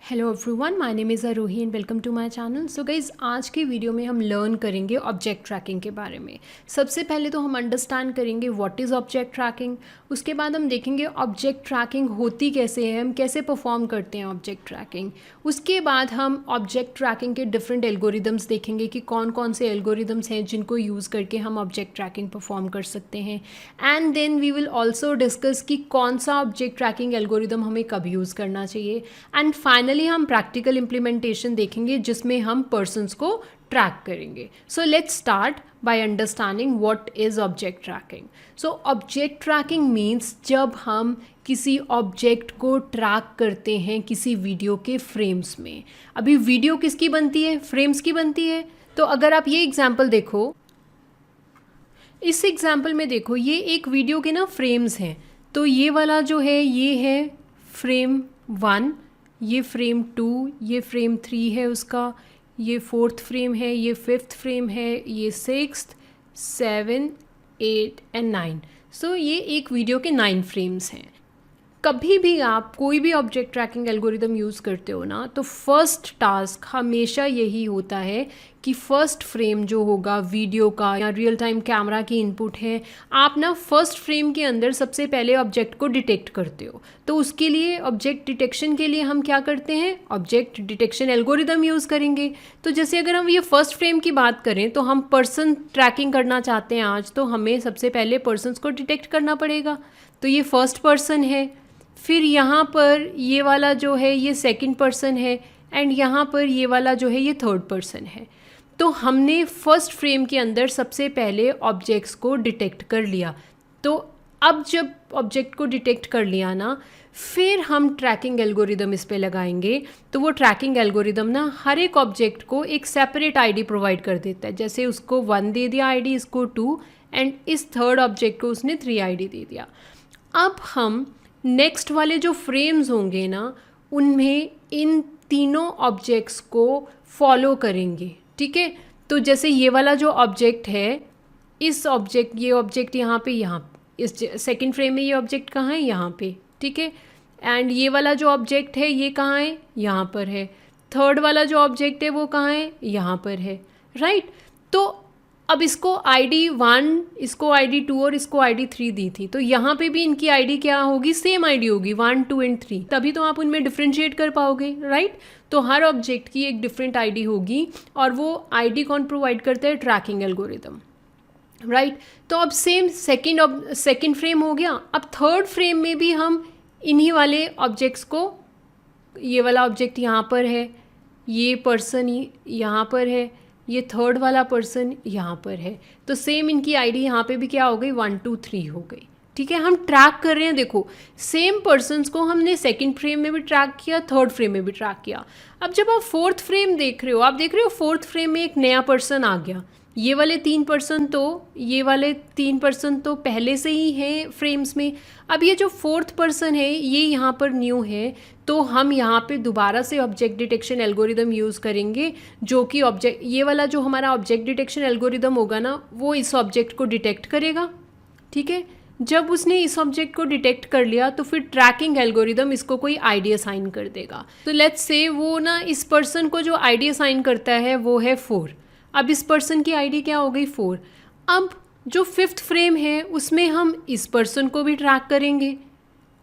Hello everyone, my name is Aarohi and welcome to my channel. So guys, आज के video में हम learn करेंगे ऑब्जेक्ट ट्रैकिंग के बारे में। सबसे पहले तो हम अंडरस्टैंड करेंगे व्हाट इज़ ऑब्जेक्ट ट्रैकिंग। उसके बाद हम देखेंगे ऑब्जेक्ट ट्रैकिंग होती कैसे है, हम कैसे परफॉर्म करते हैं ऑब्जेक्ट ट्रैकिंग। उसके बाद हम ऑब्जेक्ट ट्रैकिंग के डिफरेंट एल्गोरिदम्स देखेंगे कि कौन कौन से एल्गोरिदम्स हैं जिनको यूज़ करके हम ऑब्जेक्ट ट्रैकिंग परफॉर्म कर सकते हैं। And then we will also discuss कि कौन सा ऑब्जेक्ट ट्रैकिंग एल्गोरिदम हमें कब यूज़ करना चाहिए। एंड फाइनली हम प्रैक्टिकल इम्प्लीमेंटेशन देखेंगे जिसमें हम पर्सन्स को ट्रैक करेंगे। So let's start by understanding what is object tracking. So object tracking means जब हम किसी ऑब्जेक्ट को ट्रैक करते हैं किसी वीडियो के फ्रेम्स में। अभी वीडियो किसकी बनती है? फ्रेम्स की बनती है। तो अगर आप ये एग्जाम्पल देखो, इस एग्जाम्पल में देखो, ये एक वीडियो के ना फ्रेम्स हैं। तो ये वाला जो है ये है फ्रेम 1, ये फ्रेम 2, ये फ्रेम 3 है उसका, ये 4th फ्रेम है, ये 5th फ्रेम है, ये 6th, 7, 8 एंड 9। सो ये एक वीडियो के 9 फ्रेम्स हैं। कभी भी आप कोई भी ऑब्जेक्ट ट्रैकिंग एल्गोरिदम यूज़ करते हो ना, तो फर्स्ट टास्क हमेशा यही होता है कि फर्स्ट फ्रेम जो होगा वीडियो का या रियल टाइम कैमरा की इनपुट है, आप ना फर्स्ट फ्रेम के अंदर सबसे पहले ऑब्जेक्ट को डिटेक्ट करते हो। तो उसके लिए ऑब्जेक्ट डिटेक्शन के लिए हम क्या करते हैं? ऑब्जेक्ट डिटेक्शन एल्गोरिदम यूज़ करेंगे। तो जैसे अगर हम ये फर्स्ट फ्रेम की बात करें तो हम पर्सन ट्रैकिंग करना चाहते हैं आज, तो हमें सबसे पहले पर्सन्स को डिटेक्ट करना पड़ेगा। तो ये फर्स्ट पर्सन है, फिर यहाँ पर ये वाला जो है ये सेकंड पर्सन है, एंड यहाँ पर ये वाला जो है ये थर्ड पर्सन है। तो हमने फर्स्ट फ्रेम के अंदर सबसे पहले ऑब्जेक्ट्स को डिटेक्ट कर लिया। तो अब जब ऑब्जेक्ट को डिटेक्ट कर लिया ना, फिर हम ट्रैकिंग एल्गोरिदम इस पे लगाएंगे। तो वो ट्रैकिंग एल्गोरिदम ना हर एक ऑब्जेक्ट को एक सेपरेट आईडी प्रोवाइड कर देता है। जैसे उसको 1 दे दिया आईडी, इसको 2, एंड इस थर्ड ऑब्जेक्ट को उसने 3 आईडी दे दिया। अब हम नेक्स्ट वाले जो फ्रेम्स होंगे ना, उनमें इन तीनों ऑब्जेक्ट्स को फॉलो करेंगे। ठीक है, तो जैसे ये वाला जो ऑब्जेक्ट है, इस ऑब्जेक्ट ये ऑब्जेक्ट यहाँ पे, यहाँ इस सेकंड फ्रेम में ये ऑब्जेक्ट कहाँ है? यहाँ पे। ठीक है, एंड ये वाला जो ऑब्जेक्ट है ये कहाँ है? यहाँ पर है। थर्ड वाला जो ऑब्जेक्ट है वो कहाँ है? यहाँ पर है। राइट। तो अब इसको आईडी 1, इसको आईडी 2 और इसको आईडी 3 दी थी। तो यहाँ पे भी इनकी आईडी क्या होगी? सेम आईडी होगी, 1, 2 एंड 3। तभी तो आप उनमें डिफ्रेंशिएट कर पाओगे। राइट। तो हर ऑब्जेक्ट की एक डिफरेंट आईडी होगी, और वो आईडी कौन प्रोवाइड करता है? Tracking algorithm. राइट। तो अब सेम सेकेंड फ्रेम हो गया। अब थर्ड फ्रेम में भी हम इन्हीं वाले ऑब्जेक्ट्स को, ये वाला ऑब्जेक्ट यहाँ पर है, ये पर्सन यहाँ पर है, ये थर्ड वाला पर्सन यहाँ पर है। तो सेम इनकी आईडी यहाँ पे भी क्या हो गई? 1, 2, 3 हो गई। ठीक है, हम ट्रैक कर रहे हैं। देखो, सेम पर्सन्स को हमने सेकंड फ्रेम में भी ट्रैक किया, थर्ड फ्रेम में भी ट्रैक किया। अब जब आप फोर्थ फ्रेम देख रहे हो, आप देख रहे हो फोर्थ फ्रेम में एक नया पर्सन आ गया। ये वाले 3 पर्सन तो पहले से ही हैं फ्रेम्स में। अब ये जो फोर्थ पर्सन है ये यहाँ पर न्यू है। तो हम यहाँ पे दोबारा से ऑब्जेक्ट डिटेक्शन एल्गोरिदम यूज़ करेंगे, जो कि ये वाला जो हमारा ऑब्जेक्ट डिटेक्शन एल्गोरिदम होगा ना, वो इस ऑब्जेक्ट को डिटेक्ट करेगा। ठीक है, जब उसने इस ऑब्जेक्ट को डिटेक्ट कर लिया तो फिर ट्रैकिंग एल्गोरिदम इसको कोई आईडी असाइन कर देगा। तो लेट्स से वो ना इस पर्सन को जो आईडी असाइन करता है वो है 4। अब इस पर्सन की आईडी क्या हो गई? 4। अब जो 5th फ्रेम है उसमें हम इस पर्सन को भी ट्रैक करेंगे,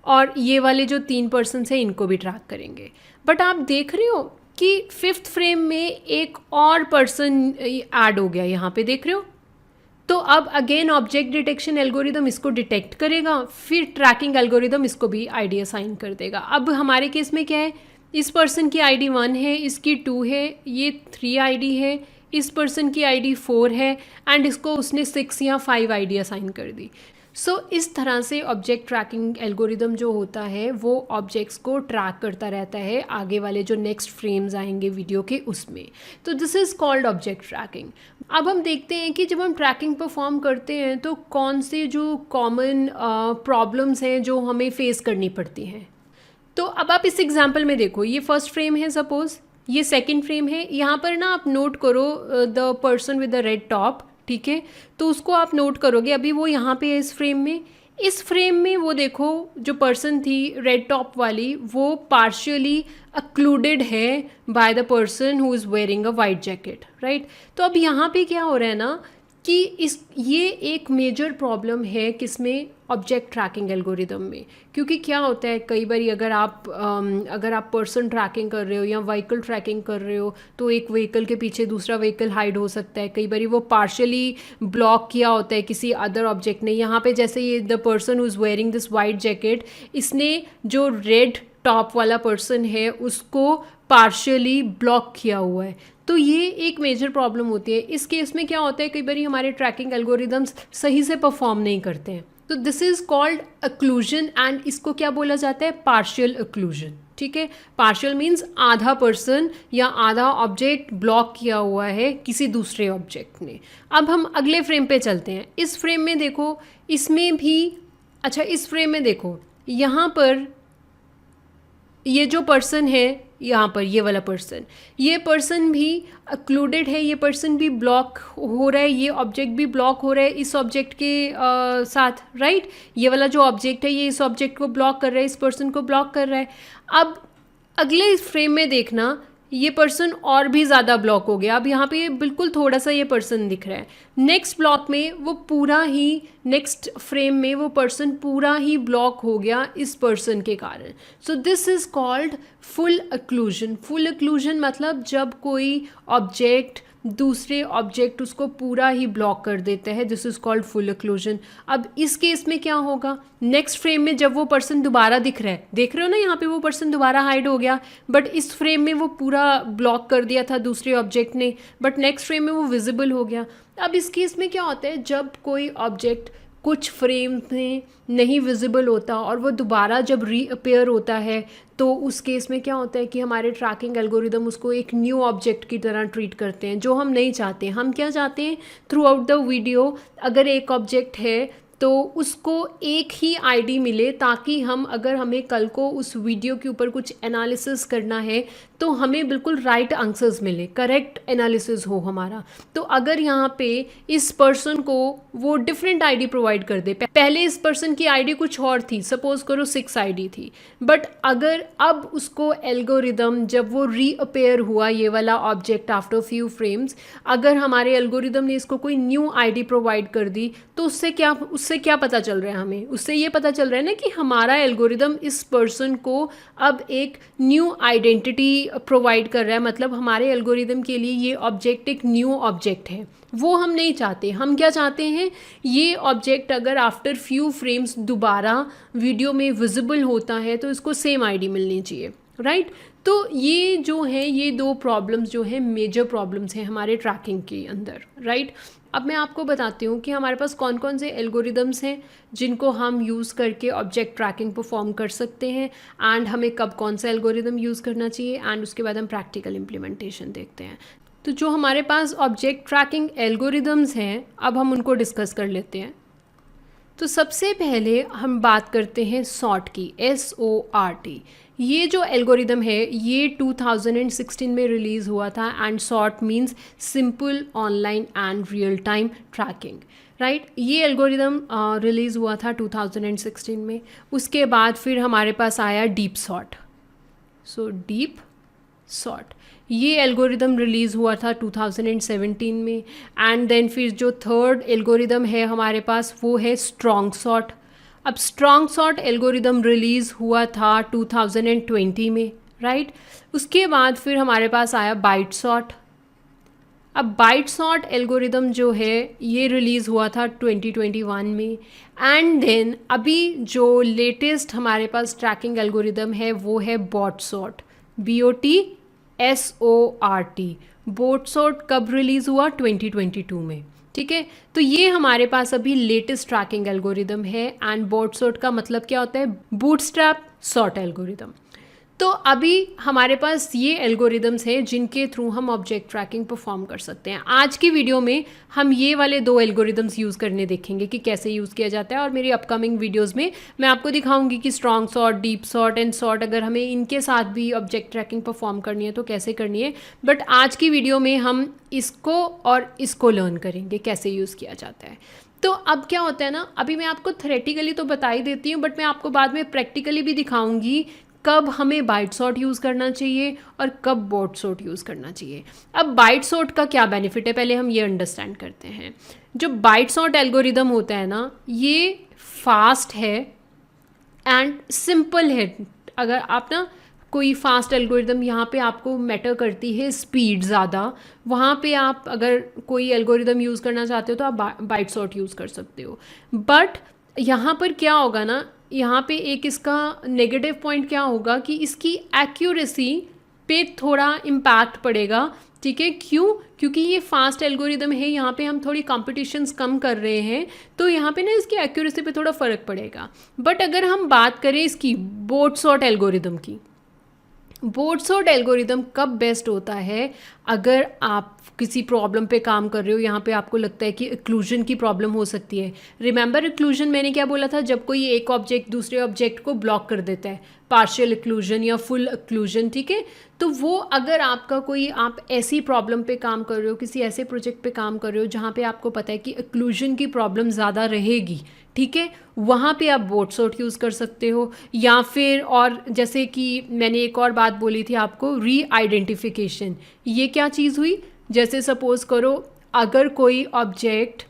और ये वाले जो 3 पर्सन हैं इनको भी ट्रैक करेंगे। बट आप देख रहे हो कि 5th फ्रेम में एक और पर्सन ऐड हो गया, यहाँ पे देख रहे हो। तो अब अगेन ऑब्जेक्ट डिटेक्शन एल्गोरिदम इसको डिटेक्ट करेगा, फिर ट्रैकिंग एल्गोरिदम इसको भी आईडी असाइन कर देगा। अब हमारे केस में क्या है? इस पर्सन की आईडी 1 है, इसकी 2 है, ये 3 आईडी है, इस पर्सन की आईडी 4 है, एंड इसको उसने 6 या 5 आईडी असाइन कर दी। सो इस तरह से ऑब्जेक्ट ट्रैकिंग एल्गोरिदम जो होता है वो ऑब्जेक्ट्स को ट्रैक करता रहता है आगे वाले जो नेक्स्ट फ्रेम्स आएंगे वीडियो के उसमें। तो this is called object tracking. अब हम देखते हैं कि जब हम ट्रैकिंग परफॉर्म करते हैं तो कौन से जो कॉमन प्रॉब्लम्स हैं जो हमें फेस करनी पड़ती हैं। तो अब आप इस एग्जाम्पल में देखो, ये फर्स्ट फ्रेम है, सपोज ये सेकेंड फ्रेम है। यहाँ पर ना आप नोट करो the person with the red top. ठीक है, तो उसको आप नोट करोगे, अभी वो यहाँ पे है इस फ्रेम में। इस फ्रेम में वो देखो जो पर्सन थी रेड टॉप वाली, वो पार्शियली अक्लूडेड है by the person who is wearing a white jacket, right. तो अब यहाँ पे क्या हो रहा है ना कि ये एक मेजर प्रॉब्लम है किसमें, ऑब्जेक्ट ट्रैकिंग एल्गोरिदम में। क्योंकि क्या होता है कई बार अगर आप पर्सन ट्रैकिंग कर रहे हो या व्हीकल ट्रैकिंग कर रहे हो तो एक व्हीकल के पीछे दूसरा व्हीकल हाइड हो सकता है, कई बार वो पार्शली ब्लॉक किया होता है किसी अदर ऑब्जेक्ट ने। यहाँ पे जैसे ये the person who is wearing this white jacket, इसने जो रेड टॉप वाला पर्सन है उसको पार्शियली ब्लॉक किया हुआ है। तो ये एक मेजर प्रॉब्लम होती है। इस केस में क्या होता है कई बार हमारे ट्रैकिंग एल्गोरिदम्स सही से परफॉर्म नहीं करते हैं। तो this is called occlusion and इसको क्या बोला जाता है, पार्शियल अक्लूजन। ठीक है, पार्शियल मीन्स आधा पर्सन या आधा ऑब्जेक्ट ब्लॉक किया हुआ है किसी दूसरे ऑब्जेक्ट ने। अब हम अगले फ्रेम पे चलते हैं। इस फ्रेम में देखो, इसमें भी अच्छा, इस फ्रेम में देखो यहाँ पर ये जो पर्सन है, यहाँ पर ये वाला पर्सन, ये पर्सन भी अक्लूडेड है, ये पर्सन भी ब्लॉक हो रहा है, ये ऑब्जेक्ट भी ब्लॉक हो रहा है इस ऑब्जेक्ट के साथ, राइट। ये वाला जो ऑब्जेक्ट है ये इस ऑब्जेक्ट को ब्लॉक कर रहा है, इस पर्सन को ब्लॉक कर रहा है। अब अगले फ्रेम में देखना, ये पर्सन और भी ज़्यादा ब्लॉक हो गया। अब यहाँ पे बिल्कुल थोड़ा सा ये पर्सन दिख रहा है। नेक्स्ट ब्लॉक में वो पूरा ही, नेक्स्ट फ्रेम में वो पर्सन पूरा ही ब्लॉक हो गया इस पर्सन के कारण। So this is called full occlusion. Full occlusion मतलब जब कोई ऑब्जेक्ट दूसरे ऑब्जेक्ट उसको पूरा ही ब्लॉक कर देता है, this is called full occlusion. अब इस केस में क्या होगा, नेक्स्ट फ्रेम में जब वो पर्सन दोबारा दिख रहा है, देख रहे हो ना यहाँ पे वो पर्सन दोबारा हाइड हो गया, बट इस फ्रेम में वो पूरा ब्लॉक कर दिया था दूसरे ऑब्जेक्ट ने, बट नेक्स्ट फ्रेम में वो विजिबल हो गया। अब इस केस में क्या होता है, जब कोई ऑब्जेक्ट कुछ फ्रेम में नहीं विजिबल होता और वो दोबारा जब रीअपेयर होता है तो उस केस में क्या होता है कि हमारे ट्रैकिंग एल्गोरिदम उसको एक न्यू ऑब्जेक्ट की तरह ट्रीट करते हैं, जो हम नहीं चाहते। हम क्या चाहते हैं, थ्रू आउट द वीडियो अगर एक ऑब्जेक्ट है तो उसको एक ही आईडी मिले, ताकि हम अगर हमें कल को उस वीडियो के ऊपर कुछ एनालिसिस करना है तो हमें बिल्कुल राइट आंसर्स मिले, करेक्ट एनालिसिस हो हमारा। तो अगर यहाँ पे इस पर्सन को वो डिफरेंट आईडी प्रोवाइड कर दे, पहले इस पर्सन की आईडी कुछ और थी, सपोज करो 6 आईडी थी, बट अगर अब उसको एल्गोरिदम जब वो रीअपेयर हुआ ये वाला ऑब्जेक्ट आफ्टर फ्यू फ्रेम्स, अगर हमारे एल्गोरिदम ने इसको कोई न्यू आईडी प्रोवाइड कर दी तो उससे क्या पता चल रहा है हमें, उससे ये पता चल रहा है ना कि हमारा एल्गोरिदम इस पर्सन को अब एक न्यू आइडेंटिटी प्रोवाइड कर रहा है। मतलब हमारे एल्गोरिदम के लिए ये ऑब्जेक्ट एक न्यू ऑब्जेक्ट है, वो हम नहीं चाहते। हम क्या चाहते हैं, ये ऑब्जेक्ट अगर आफ्टर फ्यू फ्रेम्स दोबारा वीडियो में विजिबल होता है तो इसको सेम आईडी मिलनी चाहिए, राइट। तो ये जो है, ये 2 प्रॉब्लम्स जो है मेजर प्रॉब्लम्स हैं हमारे ट्रैकिंग के अंदर, राइट। अब मैं आपको बताती हूँ कि हमारे पास कौन कौन से एल्गोरिदम्स हैं जिनको हम यूज़ करके ऑब्जेक्ट ट्रैकिंग परफॉर्म कर सकते हैं, एंड हमें कब कौन सा एल्गोरिदम यूज़ करना चाहिए, एंड उसके बाद हम प्रैक्टिकल इम्प्लीमेंटेशन देखते हैं। तो जो हमारे पास ऑब्जेक्ट ट्रैकिंग एल्गोरिदम्स हैं, अब हम उनको डिस्कस कर लेते हैं। तो सबसे पहले हम बात करते हैं सॉर्ट की, SORT। ये जो एल्गोरिदम है ये 2016 में रिलीज़ हुआ था, and SORT means simple online and real time tracking, right. ये एल्गोरिदम रिलीज़ हुआ था 2016 में। उसके बाद फिर हमारे पास आया deep sort. So deep sort ये एल्गोरिदम रिलीज़ हुआ था 2017 में, एंड देन फिर जो थर्ड एल्गोरिदम है हमारे पास वो है स्ट्रॉन्ग सॉर्ट। अब स्ट्रॉन्ग सॉर्ट एल्गोरिदम रिलीज़ हुआ था 2020 में, राइट। उसके बाद फिर हमारे पास आया बाइट सॉर्ट। अब बाइट सॉर्ट एल्गोरिदम जो है ये रिलीज़ हुआ था 2021 में, एंड देन अभी जो लेटेस्ट हमारे पास ट्रैकिंग एल्गोरिदम है वो है bot SORT, BOT bot SORT कब रिलीज़ हुआ, 2022 में, ठीक है। तो ये हमारे पास अभी लेटेस्ट ट्रैकिंग एल्गोरिदम है, एंड बॉट सॉर्ट का मतलब क्या होता है, बूटस्ट्रैप सॉर्ट एल्गोरिदम। तो अभी हमारे पास ये एल्गोरिदम्स हैं जिनके थ्रू हम ऑब्जेक्ट ट्रैकिंग परफॉर्म कर सकते हैं। आज की वीडियो में हम ये वाले 2 एल्गोरिदम्स यूज़ करने देखेंगे कि कैसे यूज़ किया जाता है, और मेरी अपकमिंग वीडियोस में मैं आपको दिखाऊंगी कि strong sort, deep sort and sort अगर हमें इनके साथ भी ऑब्जेक्ट ट्रैकिंग परफॉर्म करनी है तो कैसे करनी है। बट आज की वीडियो में हम इसको और इसको लर्न करेंगे कैसे यूज़ किया जाता है। तो अब क्या होता है ना, अभी मैं आपको थ्योरेटिकली तो बता ही देती हूँ, बट मैं आपको बाद में प्रैक्टिकली भी दिखाऊंगी कब हमें बाइट सॉर्ट यूज़ करना चाहिए और कब बॉट सॉर्ट यूज़ करना चाहिए। अब बाइट सॉर्ट का क्या बेनिफिट है, पहले हम ये अंडरस्टैंड करते हैं। जो बाइट सॉर्ट एल्गोरिदम होता है ना, ये फास्ट है एंड सिंपल है। अगर आप ना कोई फास्ट एल्गोरिदम, यहाँ पे आपको मैटर करती है स्पीड ज़्यादा, वहाँ पे आप अगर कोई एल्गोरिदम यूज़ करना चाहते हो तो आप बाइट सॉर्ट यूज़ कर सकते हो। बट यहाँ पर क्या होगा ना, यहाँ पे एक इसका नेगेटिव पॉइंट क्या होगा कि इसकी एक्यूरेसी पे थोड़ा इम्पैक्ट पड़ेगा। ठीक है, क्यों? क्योंकि ये फास्ट एल्गोरिदम है, यहाँ पे हम थोड़ी कॉम्पिटिशन्स कम कर रहे हैं, तो यहाँ पे ना इसकी एक्यूरेसी पे थोड़ा फ़र्क पड़ेगा। बट अगर हम बात करें इसकी बॉट सॉर्ट एल्गोरिदम की, बॉट सॉर्ट एल्गोरिदम कब बेस्ट होता है, अगर आप किसी प्रॉब्लम पे काम कर रहे हो, यहाँ पे आपको लगता है कि एक्लूजन की प्रॉब्लम हो सकती है। रिमेंबर एक्लूजन मैंने क्या बोला था, जब कोई एक ऑब्जेक्ट दूसरे ऑब्जेक्ट को ब्लॉक कर देता है, पार्शियल एक्लूजन या फुल एक्लूजन। ठीक है, तो वो अगर आपका कोई, आप ऐसी प्रॉब्लम पे काम कर रहे हो, किसी ऐसे प्रोजेक्ट पे काम कर रहे हो जहाँ पे आपको पता है कि एक्लूजन की प्रॉब्लम ज़्यादा रहेगी, ठीक है, वहाँ पे आप बॉट सॉर्ट यूज़ कर सकते हो। या फिर और जैसे कि मैंने एक और बात बोली थी आपको, री आइडेंटिफिकेशन। ये क्या चीज़ हुई, जैसे सपोज़ करो अगर कोई ऑब्जेक्ट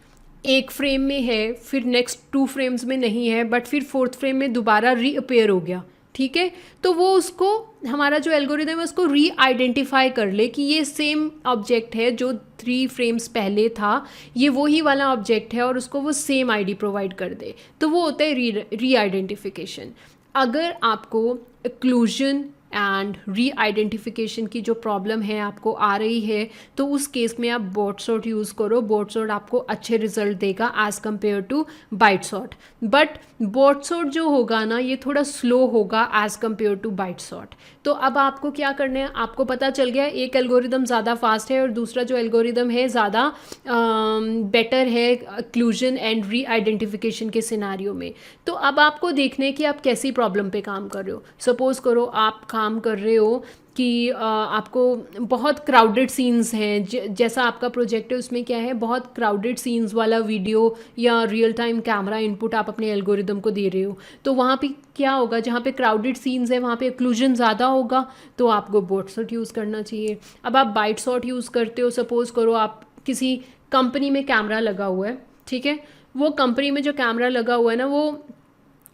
एक फ्रेम में है, फिर नेक्स्ट 2 फ्रेम्स में नहीं है, बट फिर 4th फ्रेम में दोबारा रीअपेयर हो गया, ठीक है, तो वो उसको, हमारा जो एल्गोरिदम है उसको री आइडेंटिफाई कर ले कि ये सेम ऑब्जेक्ट है जो 3 फ्रेम्स पहले था, ये वही वाला ऑब्जेक्ट है, और उसको वो सेम आईडी प्रोवाइड कर दे, तो वो होता है री आइडेंटिफिकेशन। अगर आपको एक्लूजन एंड री आइडेंटिफिकेशन की जो प्रॉब्लम है आपको आ रही है, तो उस केस में आप बॉट सॉर्ट यूज़ करो। बॉट सॉर्ट आपको अच्छे रिजल्ट देगा as compare to byte SORT. But bot SORT जो होगा ना, ये थोड़ा स्लो होगा as compare to byte SORT. तो अब आपको क्या करना है, आपको पता चल गया एक एल्गोरिदम ज़्यादा फास्ट है और दूसरा जो एल्गोरिदम है ज़्यादा बेटर है एक्लूजन एंड री आइडेंटिफिकेशन के सिनारियो में। तो अब आपको देखना है कि आप कैसी प्रॉब्लम पे काम कर रहे हो। सपोज़ करो आप काम कर रहे हो कि आपको बहुत क्राउडेड सीन्स हैं, जैसा आपका प्रोजेक्ट है उसमें क्या है, बहुत क्राउडेड सीन्स वाला वीडियो या रियल टाइम कैमरा इनपुट आप अपने एल्गोरिदम को दे रहे हो। तो वहाँ पे क्या होगा, जहाँ पे क्राउडेड सीन्स है वहाँ पे एक्लूजन ज़्यादा होगा, तो आपको बॉट सॉर्ट यूज़ करना चाहिए। अब आप बाइट सॉर्ट यूज़ करते हो, सपोज़ करो आप किसी कंपनी में कैमरा लगा हुआ है, ठीक है, वो कंपनी में जो कैमरा लगा हुआ है ना, वो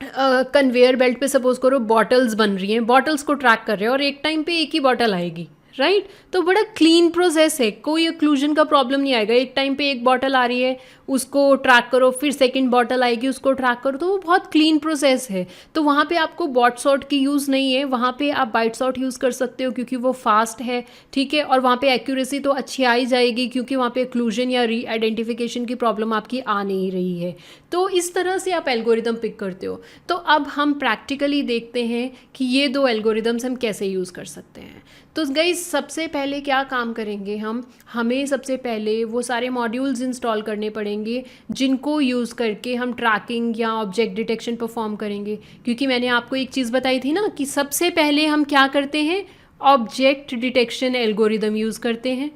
कन्वेयर बेल्ट पे सपोज करो बॉटल्स बन रही हैं, बॉटल्स को ट्रैक कर रहे हैं और एक टाइम पे एक ही बॉटल आएगी, राइट। तो बड़ा क्लीन प्रोसेस है, कोई एक्लूजन का प्रॉब्लम नहीं आएगा। एक टाइम पे एक बॉटल आ रही है, उसको ट्रैक करो, फिर सेकंड बॉटल आएगी, उसको ट्रैक करो, तो वो बहुत क्लीन प्रोसेस है। तो वहाँ पे आपको बॉट सॉर्ट की यूज़ नहीं है, वहाँ पे आप बाइट सॉर्ट यूज़ कर सकते हो क्योंकि वो फास्ट है, ठीक है, और वहाँ पे एक्यूरेसी तो अच्छी आ ही जाएगी क्योंकि वहाँ पे एक्लूजन या री आइडेंटिफिकेशन की प्रॉब्लम आपकी आ नहीं रही है। तो इस तरह से आप एल्गोरिदम पिक करते हो। तो अब हम प्रैक्टिकली देखते हैं कि ये 2 एल्गोरिदम्स हम कैसे यूज़ कर सकते हैं। तो गाइस सबसे पहले क्या काम करेंगे हमें सबसे पहले वो सारे मॉड्यूल्स इंस्टॉल करने पड़ेंगे जिनको यूज़ करके हम ट्रैकिंग या ऑब्जेक्ट डिटेक्शन परफॉर्म करेंगे। क्योंकि मैंने आपको एक चीज़ बताई थी ना कि सबसे पहले हम क्या करते हैं, ऑब्जेक्ट डिटेक्शन एल्गोरिदम यूज़ करते हैं।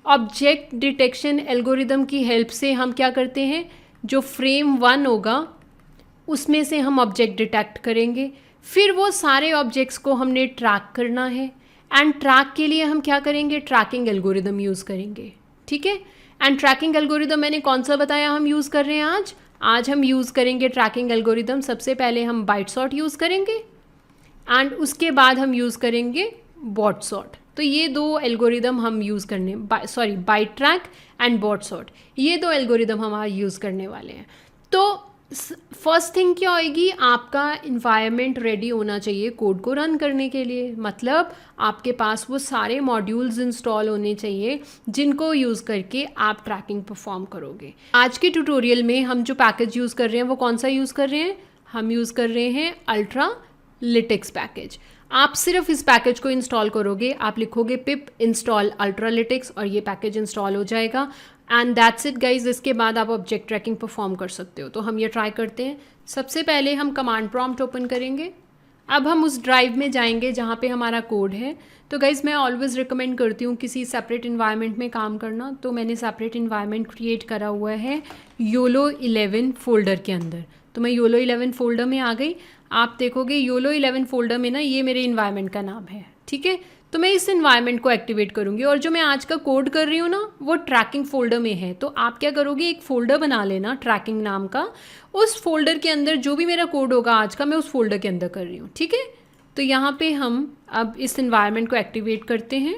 ऑब्जेक्ट डिटेक्शन एल्गोरिदम की हेल्प से हम क्या करते हैं, जो फ्रेम 1 होगा उसमें से हम ऑब्जेक्ट डिटेक्ट करेंगे, फिर वो सारे ऑब्जेक्ट्स को हमने ट्रैक करना है, एंड ट्रैक के लिए हम क्या करेंगे, ट्रैकिंग एल्गोरिदम यूज़ करेंगे, ठीक है। एंड ट्रैकिंग एल्गोरिदम मैंने कौन सा बताया हम यूज़ कर रहे हैं आज हम यूज़ करेंगे ट्रैकिंग एल्गोरिदम। सबसे पहले हम बाइट सॉर्ट यूज़ करेंगे एंड उसके बाद हम यूज़ करेंगे बॉट सॉर्ट। तो ये 2 एल्गोरिदम हम यूज़ करने, byte track and bot SORT, ये 2 एल्गोरिदम हम आज यूज़ करने वाले हैं। तो फर्स्ट थिंग क्या होएगी, आपका इन्वायरमेंट रेडी होना चाहिए कोड को रन करने के लिए। मतलब आपके पास वो सारे मॉड्यूल्स इंस्टॉल होने चाहिए जिनको यूज़ करके आप ट्रैकिंग परफॉर्म करोगे। आज के ट्यूटोरियल में हम जो पैकेज यूज़ कर रहे हैं वो कौन सा यूज़ कर रहे हैं, हम यूज़ कर रहे हैं अल्ट्रालिटिक्स पैकेज। आप सिर्फ इस पैकेज को इंस्टॉल करोगे, आप लिखोगे पिप इंस्टॉल अल्ट्रालिटिक्स और ये पैकेज इंस्टॉल हो जाएगा, एंड दैट्स इट गाइज। इसके बाद आप ऑब्जेक्ट ट्रैकिंग परफॉर्म कर सकते हो। तो हम ये ट्राई करते हैं। सबसे पहले हम कमांड प्रॉम्प्ट ओपन करेंगे, अब हम उस ड्राइव में जाएंगे जहाँ पे हमारा कोड है। तो गाइज़ मैं ऑलवेज़ रिकमेंड करती हूँ किसी सेपरेट इन्वायरमेंट में काम करना, तो मैंने सेपरेट इन्वायरमेंट क्रिएट करा हुआ है योलो 11 फोल्डर के अंदर। तो मैं योलो 11 फोल्डर में आ गई। आप देखोगे योलो 11 फोल्डर में ना ये मेरे इन्वायरमेंट का नाम है, ठीक है। तो मैं इस इन्वायरमेंट को एक्टिवेट करूँगी और जो मैं आज का कोड कर रही हूँ ना वो ट्रैकिंग फोल्डर में है। तो आप क्या करोगे, एक फ़ोल्डर बना लेना ट्रैकिंग नाम का, उस फोल्डर के अंदर जो भी मेरा कोड होगा आज का मैं उस फोल्डर के अंदर कर रही हूँ, ठीक है। तो यहाँ पे हम अब इस इन्वायरमेंट को एक्टिवेट करते हैं।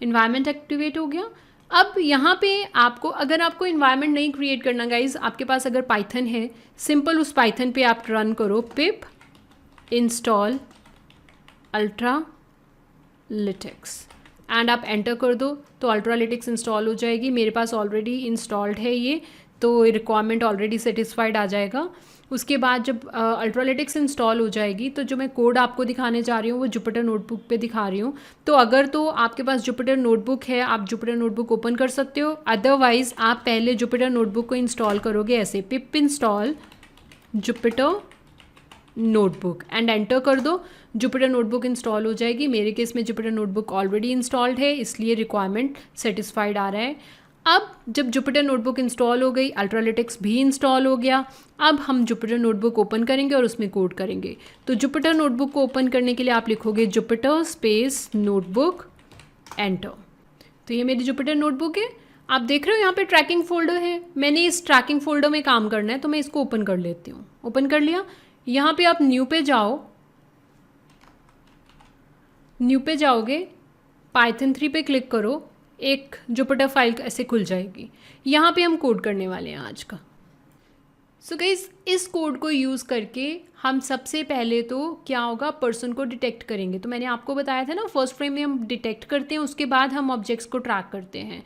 इन्वायरमेंट एक्टिवेट हो गया। अब यहाँ पे आपको, अगर आपको इन्वायरमेंट नहीं क्रिएट करना गाइज, आपके पास अगर पाइथन है, सिंपल उस पाइथन पे आप रन करो पिप इंस्टॉल अल्ट्रालिटिक्स एंड आप एंटर कर दो तो अल्ट्रालिटिक्स इंस्टॉल हो जाएगी। मेरे पास ऑलरेडी इंस्टॉल्ड है ये, तो रिक्वायरमेंट ऑलरेडी सेटिस्फाइड आ जाएगा। उसके बाद जब अल्ट्रालिटिक्स इंस्टॉल हो जाएगी तो जो मैं कोड आपको दिखाने जा रही हूँ वो जुपिटर नोटबुक पे दिखा रही हूँ। तो अगर तो आपके पास जुपिटर नोटबुक है, आप जुपिटर नोटबुक ओपन कर सकते हो। अदरवाइज़ आप पहले जुपिटर नोटबुक को इंस्टॉल करोगे ऐसे, पिप install Jupyter notebook and enter कर दो। जुपिटर नोटबुक इंस्टॉल हो जाएगी। मेरे केस में जुपिटर नोटबुक ऑलरेडी इंस्टॉल्ड है, इसलिए रिक्वायरमेंट सेटिस्फाइड आ रहा है। अब जब जुपिटर नोटबुक इंस्टॉल हो गई, अल्ट्रालिटिक्स भी इंस्टॉल हो गया, अब हम जुपिटर नोटबुक ओपन करेंगे और उसमें कोड करेंगे। तो जुपिटर नोटबुक को ओपन करने के लिए आप लिखोगे जुपिटर स्पेस नोटबुक एंटर। तो ये मेरी जुपिटर नोटबुक है। आप देख रहे हो यहाँ पे ट्रैकिंग फोल्डर है, मैंने इस ट्रैकिंग फोल्डर में काम करना है तो मैं इसको ओपन कर लेती हूँ। ओपन कर लिया। यहाँ पे आप न्यू पे जाओ, न्यू पे जाओगे, पाइथन 3 पे क्लिक करो, एक जुपिटर फाइल ऐसे खुल जाएगी। यहाँ पे हम कोड करने वाले हैं आज का। सो गाइस इस कोड को यूज़ करके हम सबसे पहले तो क्या होगा, पर्सन को डिटेक्ट करेंगे। तो मैंने आपको बताया था ना, फर्स्ट फ्रेम में हम डिटेक्ट करते हैं, उसके बाद हम ऑब्जेक्ट्स को ट्रैक करते हैं।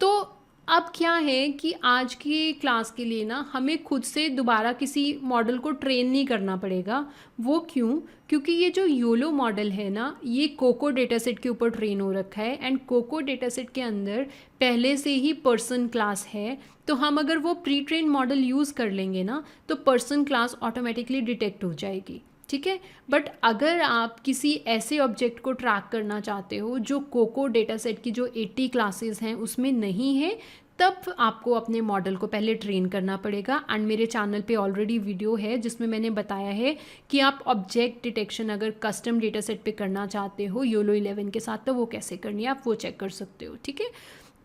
तो अब क्या है कि आज की क्लास के लिए ना हमें खुद से दोबारा किसी मॉडल को ट्रेन नहीं करना पड़ेगा। वो क्यों? क्योंकि ये जो योलो मॉडल है ना, ये कोको डेटासेट के ऊपर ट्रेन हो रखा है एंड कोको डेटासेट के अंदर पहले से ही पर्सन क्लास है। तो हम अगर वो प्री ट्रेन मॉडल यूज़ कर लेंगे ना तो पर्सन क्लास ऑटोमेटिकली डिटेक्ट हो जाएगी, ठीक है। बट अगर आप किसी ऐसे ऑब्जेक्ट को ट्रैक करना चाहते हो जो कोको डेटासेट की जो 80 क्लासेस हैं उसमें नहीं है, तब आपको अपने मॉडल को पहले ट्रेन करना पड़ेगा। एंड मेरे चैनल पे ऑलरेडी वीडियो है जिसमें मैंने बताया है कि आप ऑब्जेक्ट डिटेक्शन अगर कस्टम डेटासेट पे करना चाहते हो योलो 11 के साथ तो वो कैसे करनी है, आप वो चेक कर सकते हो, ठीक है।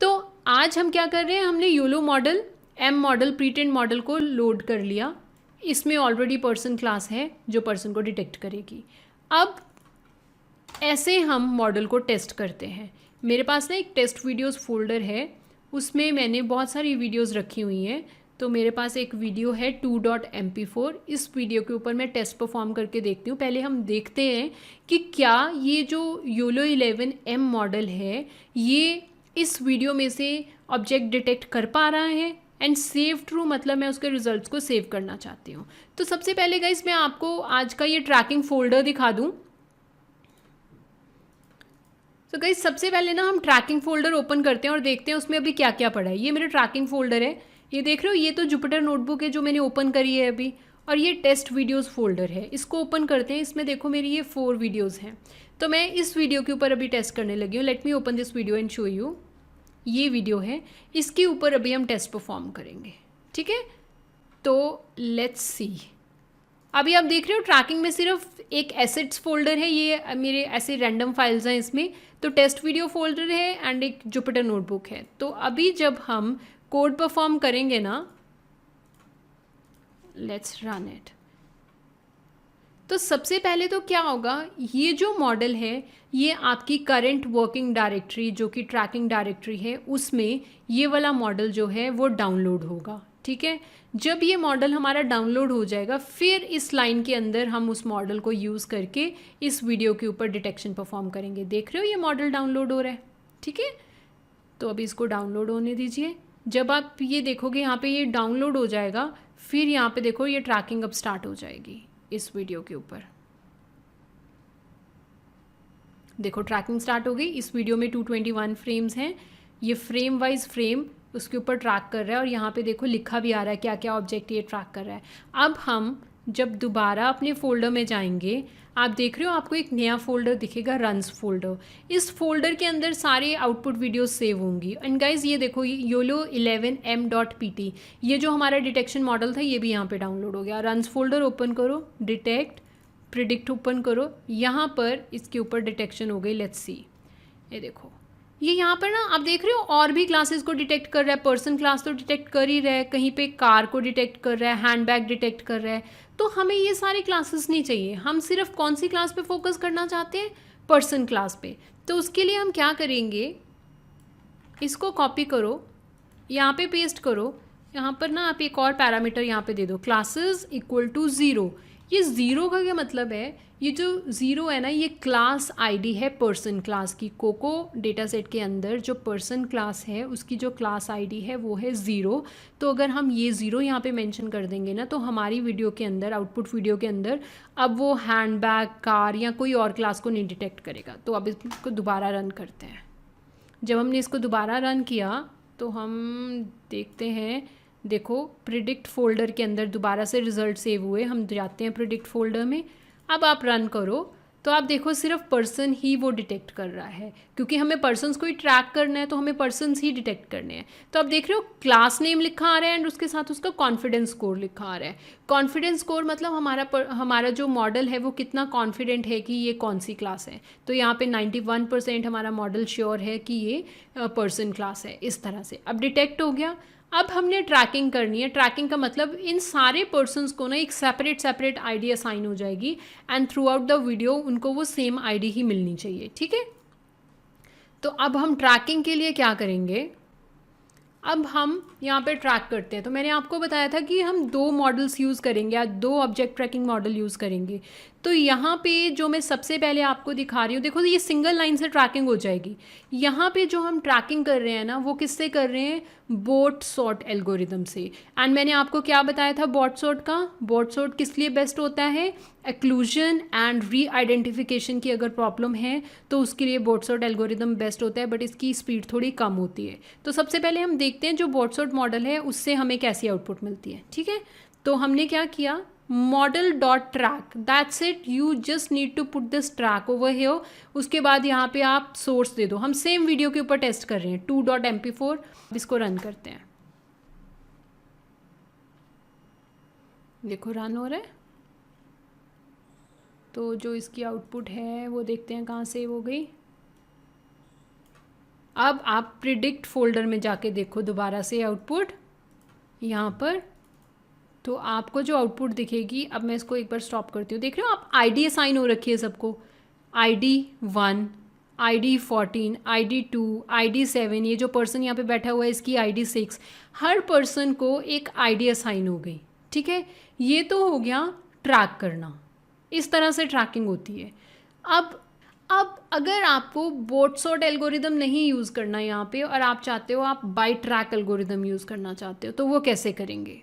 तो आज हम क्या कर रहे हैं, हमने YOLO model model pre train model को लोड कर लिया। इसमें ऑलरेडी पर्सन क्लास है जो पर्सन को डिटेक्ट करेगी। अब ऐसे हम मॉडल को टेस्ट करते हैं। मेरे पास ना एक टेस्ट वीडियोस फोल्डर है, उसमें मैंने बहुत सारी वीडियोस रखी हुई हैं। तो मेरे पास एक वीडियो है 2.mp4। इस वीडियो के ऊपर मैं टेस्ट परफॉर्म करके देखती हूँ। पहले हम देखते हैं कि क्या ये जो योलो 11M मॉडल है ये इस वीडियो में से ऑब्जेक्ट डिटेक्ट कर पा रहा है। एंड सेव ट्रू मतलब मैं उसके रिजल्ट्स को सेव करना चाहती हूँ। तो सबसे पहले गाइस मैं आपको आज का ये ट्रैकिंग फोल्डर दिखा दूँ। तो गाइस सबसे पहले ना हम ट्रैकिंग फोल्डर ओपन करते हैं और देखते हैं उसमें अभी क्या क्या पड़ा है। ये मेरा ट्रैकिंग फोल्डर है, ये देख रहे हो, ये तो जुपिटर नोटबुक है जो मैंने ओपन करी है अभी, और ये टेस्ट वीडियोस फोल्डर है। इसको ओपन करते हैं। इसमें देखो मेरी ये 4 वीडियोस हैं। तो मैं इस वीडियो के ऊपर अभी टेस्ट करने लगी हूँ। Let me open this video and show you. ये वीडियो है, इसके ऊपर अभी हम टेस्ट परफॉर्म करेंगे, ठीक है। तो लेट्स सी। अभी आप देख रहे हो ट्रैकिंग में सिर्फ एक एसेट्स फोल्डर है, ये मेरे ऐसे रैंडम फाइल्स हैं इसमें। तो टेस्ट वीडियो फोल्डर है एंड एक जुपिटर नोटबुक है। तो अभी जब हम कोड परफॉर्म करेंगे ना, लेट्स रन इट। तो सबसे पहले तो क्या होगा, ये जो मॉडल है ये आपकी करंट वर्किंग डायरेक्टरी जो कि ट्रैकिंग डायरेक्टरी है उसमें ये वाला मॉडल जो है वो डाउनलोड होगा, ठीक है। जब ये मॉडल हमारा डाउनलोड हो जाएगा फिर इस लाइन के अंदर हम उस मॉडल को यूज़ करके इस वीडियो के ऊपर डिटेक्शन परफॉर्म करेंगे। देख रहे हो ये मॉडल डाउनलोड हो रहा है, ठीक है। तो अभी इसको डाउनलोड होने दीजिए। जब आप ये देखोगे यहाँ पे ये डाउनलोड हो जाएगा, फिर यहाँ पे देखो ये ट्रैकिंग अब स्टार्ट हो जाएगी इस वीडियो के ऊपर। देखो ट्रैकिंग स्टार्ट हो गई। इस वीडियो में 221 फ्रेम्स हैं। ये फ्रेम वाइज फ्रेम उसके ऊपर ट्रैक कर रहा है और यहाँ पे देखो लिखा भी आ रहा है क्या क्या ऑब्जेक्ट ये ट्रैक कर रहा है। अब हम जब दोबारा अपने फ़ोल्डर में जाएंगे, आप देख रहे हो आपको एक नया फ़ोल्डर दिखेगा, रन्स फ़ोल्डर। इस फ़ोल्डर के अंदर सारे आउटपुट वीडियोस सेव होंगी। एंड गाइज ये देखो, YOLO11m.pt, ये जो हमारा डिटेक्शन मॉडल था ये भी यहाँ पे डाउनलोड हो गया। रन्स फ़ोल्डर ओपन करो, डिटेक्ट प्रिडिक्ट ओपन करो, यहाँ पर इसके ऊपर डिटेक्शन हो गई। लेट्स सी, ये देखो, ये यहाँ पर ना आप देख रहे हो और भी क्लासेस को डिटेक्ट कर रहा है। पर्सन क्लास तो डिटेक्ट कर ही रहा है, कहीं पे कार को डिटेक्ट कर रहा है, हैंडबैग डिटेक्ट कर रहा है। तो हमें ये सारे क्लासेस नहीं चाहिए, हम सिर्फ कौन सी क्लास पे फोकस करना चाहते हैं, पर्सन क्लास पे। तो उसके लिए हम क्या करेंगे, इसको कॉपी करो, यहाँ पे पेस्ट करो, यहाँ पर ना आप एक और पैरामीटर यहाँ पे दे दो, क्लासेस इक्वल टू 0। ये 0 का क्या मतलब है, ये जो 0 है ना, ये क्लास आईडी है पर्सन क्लास की। कोको डेटा सेट के अंदर जो पर्सन क्लास है उसकी जो क्लास आईडी है वो है 0। तो अगर हम ये 0 यहाँ पे मेंशन कर देंगे ना, तो हमारी वीडियो के अंदर, आउटपुट वीडियो के अंदर, अब वो हैंडबैग, कार या कोई और क्लास को नहीं डिटेक्ट करेगा। तो अब इसको दोबारा रन करते हैं। जब हमने इसको दोबारा रन किया तो हम देखते हैं, देखो प्रिडिक्ट फोल्डर के अंदर दोबारा से रिज़ल्ट सेव हुए। हम जाते हैं प्रिडिक्ट फोल्डर में, अब आप रन करो तो आप देखो सिर्फ पर्सन ही वो डिटेक्ट कर रहा है, क्योंकि हमें पर्सन्स को ही ट्रैक करना है, तो हमें पर्सन्स ही डिटेक्ट करने हैं। तो आप देख रहे हो क्लास नेम लिखा आ रहा है एंड उसके साथ उसका कॉन्फिडेंस स्कोर लिखा आ रहा है। कॉन्फिडेंस स्कोर मतलब हमारा जो मॉडल है वो कितना कॉन्फिडेंट है कि ये कौन सी क्लास है। तो यहाँ पे 91% हमारा मॉडल श्योर है कि ये पर्सन क्लास है। इस तरह से अब डिटेक्ट हो गया। अब हमने ट्रैकिंग करनी है। ट्रैकिंग का मतलब इन सारे पर्सन्स को ना एक सेपरेट आईडी असाइन हो जाएगी and through out the video उनको वो सेम आईडी ही मिलनी चाहिए, ठीक है। तो अब हम ट्रैकिंग के लिए क्या करेंगे, अब हम यहाँ पे ट्रैक करते हैं। तो मैंने आपको बताया था कि हम 2 मॉडल्स यूज़ करेंगे या 2 ऑब्जेक्ट ट्रैकिंग मॉडल यूज़ करेंगे। तो यहाँ पे जो मैं सबसे पहले आपको दिखा रही हूँ, देखो ये सिंगल लाइन से ट्रैकिंग हो जाएगी। यहाँ पे जो हम ट्रैकिंग कर रहे हैं ना, वो किससे कर रहे हैं, बोट सॉर्ट एल्गोरिदम से। एंड मैंने आपको क्या बताया था बोट सॉर्ट का, बोट सॉर्ट किस लिए बेस्ट होता है, एक्लूजन एंड री आइडेंटिफिकेशन की अगर प्रॉब्लम है तो उसके लिए बोट सॉर्ट एल्गोरिदम बेस्ट होता है, बट इसकी स्पीड थोड़ी कम होती है। तो सबसे पहले हम देखते हैं जो बोट सॉर्ट मॉडल है उससे हमें कैसी आउटपुट मिलती है, ठीक है। तो हमने क्या किया, model dot track, that's it, you just need to put this track over here. उसके बाद यहाँ पे आप सोर्स दे दो। हम सेम वीडियो के ऊपर टेस्ट कर रहे हैं 2.mp4। इसको रन करते हैं, देखो रन हो रहा है। तो जो इसकी आउटपुट है वो देखते हैं कहाँ सेव हो गई। अब आप प्रिडिक्ट फोल्डर में जाके देखो दोबारा से आउटपुट यहाँ पर, तो आपको जो आउटपुट दिखेगी, अब मैं इसको एक बार स्टॉप करती हूँ। देख रहे हो आप, आईडी असाइन हो रखी है सबको, ID 1, ID 14, ID 2, ID 7, ये जो पर्सन यहाँ पे बैठा हुआ है इसकी ID 6, हर पर्सन को एक आईडी असाइन हो गई, ठीक है। ये तो हो गया ट्रैक करना, इस तरह से ट्रैकिंग होती है। अब अगर आपको बोट सॉर्ट एल्गोरिदम नहीं यूज़ करना यहाँ पे और आप चाहते हो, आप बाई ट्रैक एल्गोरिदम यूज़ करना चाहते हो, तो वो कैसे करेंगे।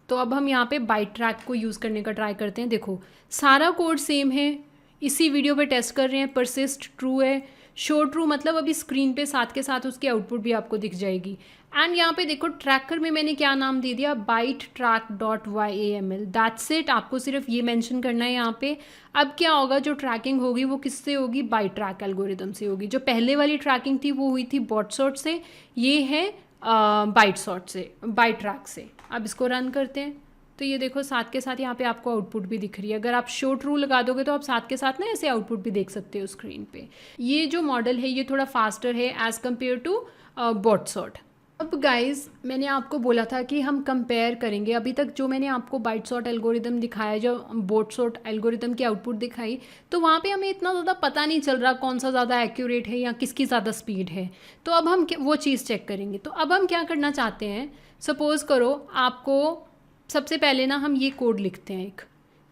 तो अब हम यहाँ पे बाई ट्रैक को यूज़ करने का ट्राई करते हैं। देखो सारा कोड सेम है, इसी वीडियो पे टेस्ट कर रहे हैं। परसिस्ट ट्रू है, शो ट्रू मतलब अभी स्क्रीन पे साथ के साथ उसकी आउटपुट भी आपको दिख जाएगी। एंड यहाँ पे देखो ट्रैकर में मैंने क्या नाम दे दिया, byte track dot YAML, that's it. आपको सिर्फ ये मेंशन करना है यहाँ पे। अब क्या होगा, जो ट्रैकिंग होगी वो किससे होगी, बाई ट्रैक एल्गोरिदम से होगी। जो पहले वाली ट्रैकिंग थी वो हुई थी बॉट सॉर्ट से, ये है बाइट सॉर्ट से, बाई ट्रैक से। अब इसको रन करते हैं तो ये देखो साथ के साथ यहाँ पे आपको आउटपुट भी दिख रही है। अगर आप शो ट्रू लगा दोगे तो आप साथ के साथ ना ऐसे आउटपुट भी देख सकते हो स्क्रीन पे। ये जो मॉडल है ये थोड़ा फास्टर है as compare to bot SORT. अब गाइज मैंने आपको बोला था कि हम कंपेयर करेंगे। अभी तक जो मैंने आपको बाइट सॉर्ट एल्गोरिदम दिखाया, जो बोट सॉर्ट एल्गोरिदम की आउटपुट दिखाई, तो वहाँ पे हमें इतना ज़्यादा पता नहीं चल रहा कौन सा ज़्यादा एक्यूरेट है या किसकी ज़्यादा स्पीड है। तो अब हम वो चीज़ चेक करेंगे। तो अब हम क्या करना चाहते हैं, सपोज़ करो आपको सबसे पहले ना हम ये कोड लिखते हैं, एक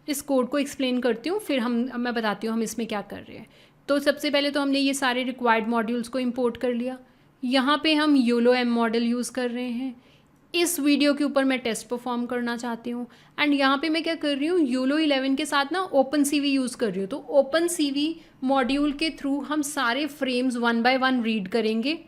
इस कोड को एक्सप्लेन करती हूँ, फिर मैं बताती हूँ हम इसमें क्या कर रहे हैं। तो सबसे पहले तो हमने ये सारे रिक्वायर्ड मॉड्यूल्स को इंपोर्ट कर लिया। यहाँ पे हम YOLO-M मॉडल यूज़ कर रहे हैं। इस वीडियो के ऊपर मैं टेस्ट परफॉर्म करना चाहती हूँ। एंड यहाँ पे मैं क्या कर रही हूँ, YOLO11 के साथ ना OpenCV यूज़ कर रही हूँ। तो OpenCV मॉड्यूल के थ्रू हम सारे फ्रेम्स 1 by 1 रीड करेंगे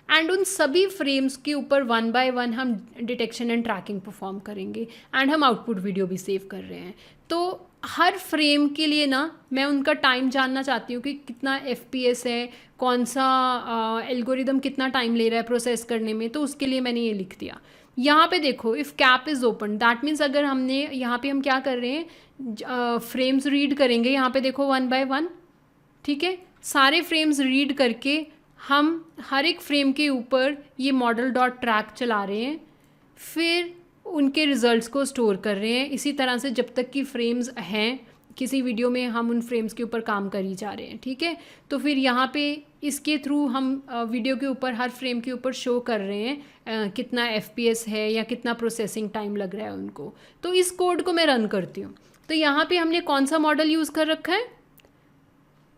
एंड उन सभी फ्रेम्स के ऊपर 1 by 1 हम डिटेक्शन एंड ट्रैकिंग परफॉर्म करेंगे। एंड हम आउटपुट वीडियो भी सेव कर रहे हैं। तो हर फ्रेम के लिए ना मैं उनका टाइम जानना चाहती हूँ कि कितना FPS है, कौन सा एल्गोरिदम कितना टाइम ले रहा है प्रोसेस करने में, तो उसके लिए मैंने ये लिख दिया। यहाँ पे देखो if cap is open, that means अगर हमने यहाँ पे हम क्या कर रहे हैं, फ्रेम्स रीड करेंगे। यहाँ पे देखो 1 बाय 1, ठीक है, सारे फ्रेम्स रीड करके हम हर एक फ्रेम के ऊपर ये मॉडल डॉट ट्रैक चला रहे हैं, फिर उनके रिजल्ट्स को स्टोर कर रहे हैं। इसी तरह से जब तक कि फ्रेम्स हैं किसी वीडियो में हम उन फ्रेम्स के ऊपर काम कर ही जा रहे हैं, ठीक है। तो फिर यहाँ पे इसके थ्रू हम वीडियो के ऊपर हर फ्रेम के ऊपर शो कर रहे हैं कितना FPS है या कितना प्रोसेसिंग टाइम लग रहा है उनको। तो इस कोड को मैं रन करती हूँ। तो यहाँ पे हमने कौन सा मॉडल यूज़ कर रखा है,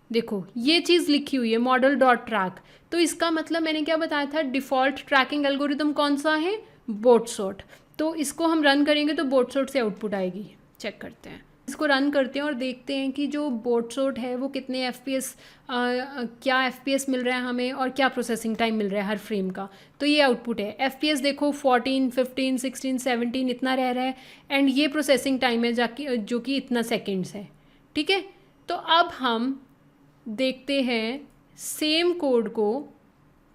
देखो ये चीज़ लिखी हुई है मॉडल डॉट ट्रैक। तो इसका मतलब मैंने क्या बताया था, डिफ़ॉल्ट ट्रैकिंग एल्गोरिदम कौन सा है, बोटसॉर्ट। तो इसको हम रन करेंगे तो बोटसॉर्ट से आउटपुट आएगी। चेक करते हैं, इसको रन करते हैं और देखते हैं कि जो बोटसॉर्ट है वो कितने FPS, क्या FPS मिल रहा है हमें और क्या प्रोसेसिंग टाइम मिल रहा है हर फ्रेम का। तो ये आउटपुट है। FPS देखो 14, 15, 16, 17 इतना रह रहा है, एंड ये प्रोसेसिंग टाइम है जाकि जो कि इतना सेकेंड्स है, ठीक है। तो अब हम देखते हैं सेम कोड को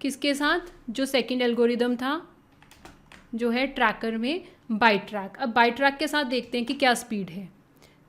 किसके साथ, जो सेकंड एल्गोरिदम था जो है ट्रैकर में बाई ट्रैक। अब बाई ट्रैक के साथ देखते हैं कि क्या स्पीड है।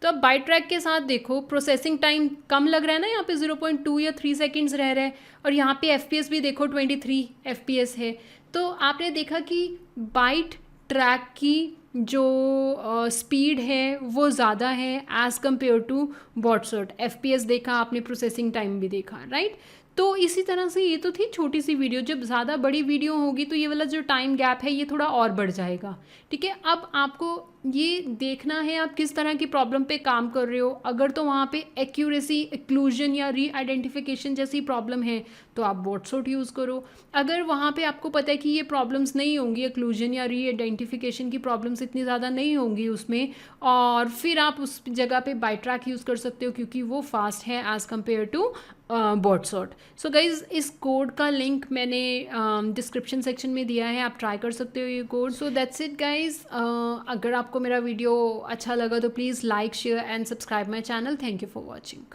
तो अब बाई ट्रैक के साथ देखो प्रोसेसिंग टाइम कम लग रहा है ना, यहाँ पे 0.2 या 3 सेकेंड्स रह रहा है, और यहाँ पे FPS भी देखो 23 FPS है। तो आपने देखा कि बाइट ट्रैक की जो स्पीड है वो ज़्यादा है एज़ कम्पेयर टू बोटसॉर्ट। FPS देखा आपने, प्रोसेसिंग टाइम भी देखा, राइट। तो इसी तरह से ये तो थी छोटी सी वीडियो। जब ज़्यादा बड़ी वीडियो होगी तो ये वाला जो टाइम गैप है ये थोड़ा और बढ़ जाएगा, ठीक है। अब आपको ये देखना है आप किस तरह की प्रॉब्लम पे काम कर रहे हो। अगर तो वहाँ पे एक्यूरेसी, एक्लूजन या री आइडेंटिफिकेशन जैसी प्रॉब्लम है तो आप बोटसॉर्ट यूज़ करो। अगर वहाँ पे आपको पता है कि ये प्रॉब्लम्स नहीं होंगी, एक्लूजन या री आइडेंटिफिकेशन की प्रॉब्लम्स इतनी ज़्यादा नहीं होंगी उसमें, और फिर आप उस जगह पे बाई ट्रैक यूज़ कर सकते हो क्योंकि वो फास्ट है as compare to bot sort. So guys इस कोड का लिंक मैंने डिस्क्रिप्शन सेक्शन में दिया है, आप ट्राई कर सकते हो ये code. So that's it guys. अगर आपको मेरा वीडियो अच्छा लगा तो please like, share and subscribe my channel. Thank you for watching.